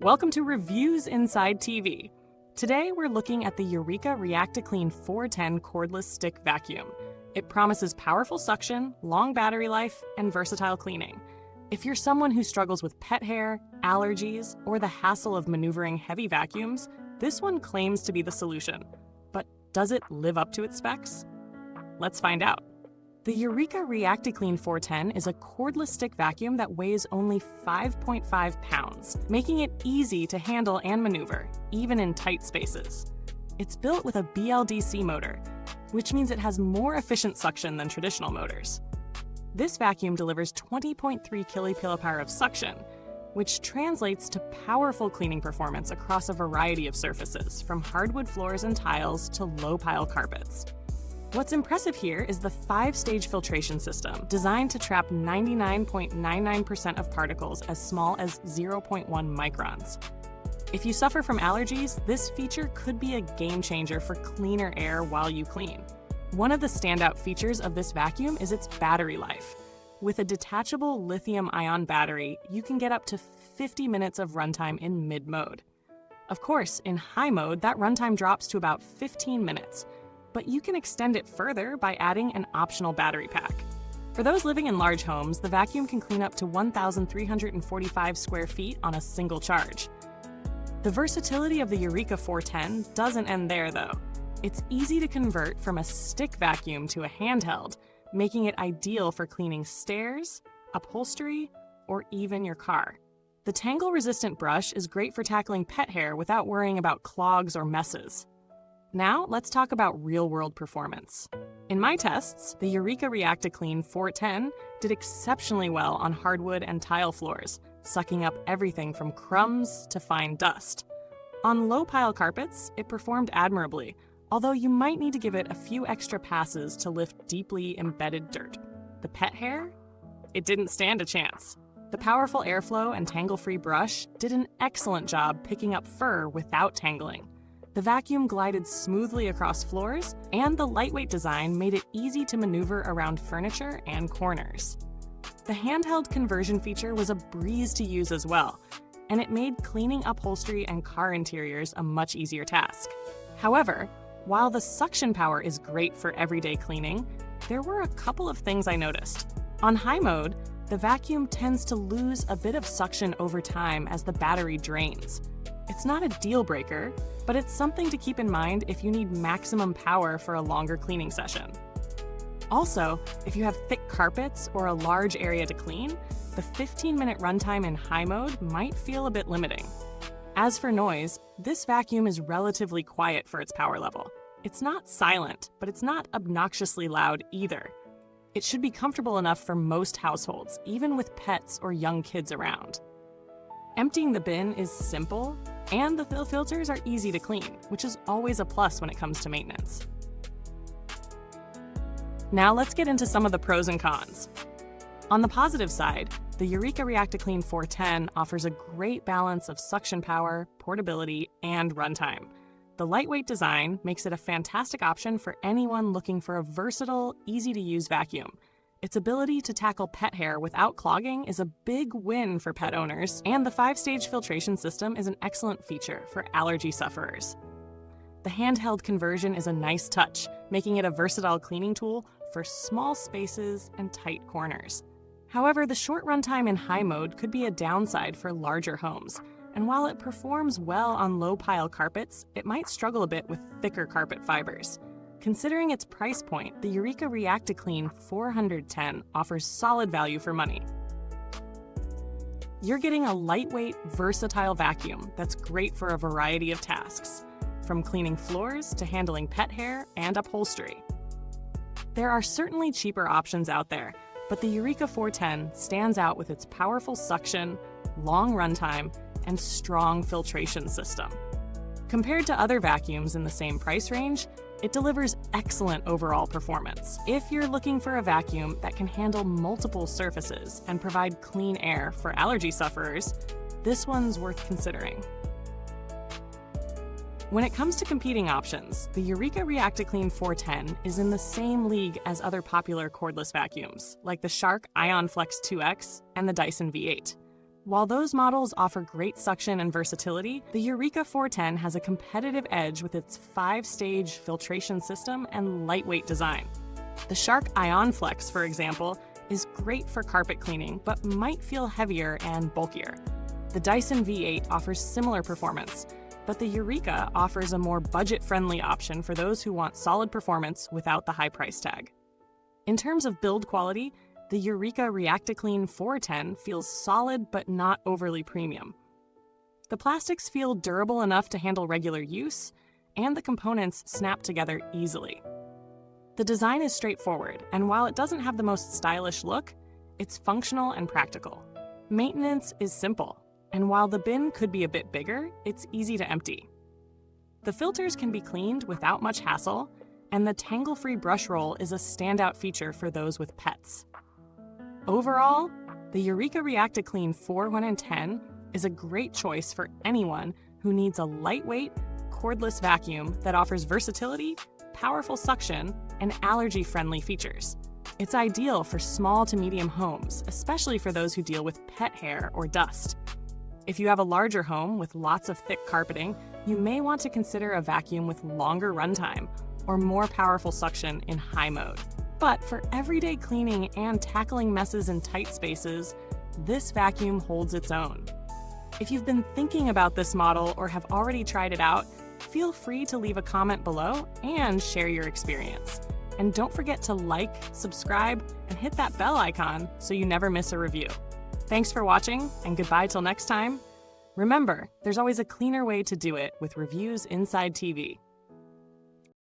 Welcome to Reviewsinsidetv. Today we're looking at the Eureka ReactiClean 410 Cordless Stick Vacuum. It promises powerful suction, long battery life, and versatile cleaning. If you're someone who struggles with pet hair, allergies, or the hassle of maneuvering heavy vacuums, this one claims to be the solution. But does it live up to its specs? Let's find out. The Eureka ReactiClean 410 is a cordless stick vacuum that weighs only 5.5 pounds, making it easy to handle and maneuver, even in tight spaces. It's built with a BLDC motor, which means it has more efficient suction than traditional motors. This vacuum delivers 20.3 kPa of suction, which translates to powerful cleaning performance across a variety of surfaces, from hardwood floors and tiles to low-pile carpets. What's impressive here is the 5-stage filtration system, designed to trap 99.99% of particles as small as 0.1 microns. If you suffer from allergies, this feature could be a game changer for cleaner air while you clean. One of the standout features of this vacuum is its battery life. With a detachable lithium-ion battery, you can get up to 50 minutes of runtime in mid-mode. Of course, in high mode, that runtime drops to about 15 minutes. But you can extend it further by adding an optional battery pack. For those living in large homes, the vacuum can clean up to 1,345 square feet on a single charge. The versatility of the Eureka 410 doesn't end there, though. It's easy to convert from a stick vacuum to a handheld, making it ideal for cleaning stairs, upholstery, or even your car. The tangle-resistant brush is great for tackling pet hair without worrying about clogs or messes. Now, let's talk about real-world performance. In my tests, the Eureka ReactiClean 410 did exceptionally well on hardwood and tile floors, sucking up everything from crumbs to fine dust. On low-pile carpets, it performed admirably, although you might need to give it a few extra passes to lift deeply embedded dirt. The pet hair? It didn't stand a chance. The powerful airflow and tangle-free brush did an excellent job picking up fur without tangling. The vacuum glided smoothly across floors, and the lightweight design made it easy to maneuver around furniture and corners. The handheld conversion feature was a breeze to use as well, and it made cleaning upholstery and car interiors a much easier task. However, while the suction power is great for everyday cleaning, there were a couple of things I noticed. On high mode, the vacuum tends to lose a bit of suction over time as the battery drains. It's not a deal breaker, but it's something to keep in mind if you need maximum power for a longer cleaning session. Also, if you have thick carpets or a large area to clean, the 15-minute runtime in high mode might feel a bit limiting. As for noise, this vacuum is relatively quiet for its power level. It's not silent, but it's not obnoxiously loud either. It should be comfortable enough for most households, even with pets or young kids around. Emptying the bin is simple, and the filters are easy to clean, which is always a plus when it comes to maintenance. Now let's get into some of the pros and cons. On the positive side, the Eureka ReactiClean 410 offers a great balance of suction power, portability, and runtime. The lightweight design makes it a fantastic option for anyone looking for a versatile, easy-to-use vacuum. Its ability to tackle pet hair without clogging is a big win for pet owners, and the 5-stage filtration system is an excellent feature for allergy sufferers. The handheld conversion is a nice touch, making it a versatile cleaning tool for small spaces and tight corners. However, the short runtime in high mode could be a downside for larger homes, and while it performs well on low-pile carpets, it might struggle a bit with thicker carpet fibers. Considering its price point, the Eureka ReactiClean 410 offers solid value for money. You're getting a lightweight, versatile vacuum that's great for a variety of tasks, from cleaning floors to handling pet hair and upholstery. There are certainly cheaper options out there, but the Eureka 410 stands out with its powerful suction, long runtime, and strong filtration system. Compared to other vacuums in the same price range, it delivers excellent overall performance. If you're looking for a vacuum that can handle multiple surfaces and provide clean air for allergy sufferers, this one's worth considering. When it comes to competing options, the Eureka ReactiClean 410 is in the same league as other popular cordless vacuums, like the Shark IonFlex 2X and the Dyson V8. While those models offer great suction and versatility, the Eureka 410 has a competitive edge with its 5-stage filtration system and lightweight design. The Shark Ion Flex, for example, is great for carpet cleaning, but might feel heavier and bulkier. The Dyson V8 offers similar performance, but the Eureka offers a more budget-friendly option for those who want solid performance without the high price tag. In terms of build quality, the Eureka ReactiClean 410 feels solid but not overly premium. The plastics feel durable enough to handle regular use, and the components snap together easily. The design is straightforward, and while it doesn't have the most stylish look, it's functional and practical. Maintenance is simple, and while the bin could be a bit bigger, it's easy to empty. The filters can be cleaned without much hassle, and the tangle-free brush roll is a standout feature for those with pets. Overall, the Eureka ReactiClean 410 is a great choice for anyone who needs a lightweight, cordless vacuum that offers versatility, powerful suction, and allergy-friendly features. It's ideal for small to medium homes, especially for those who deal with pet hair or dust. If you have a larger home with lots of thick carpeting, you may want to consider a vacuum with longer runtime or more powerful suction in high mode. But for everyday cleaning and tackling messes in tight spaces, this vacuum holds its own. If you've been thinking about this model or have already tried it out, feel free to leave a comment below and share your experience. And don't forget to like, subscribe, and hit that bell icon so you never miss a review. Thanks for watching, and goodbye till next time. Remember, there's always a cleaner way to do it with Reviews Inside TV.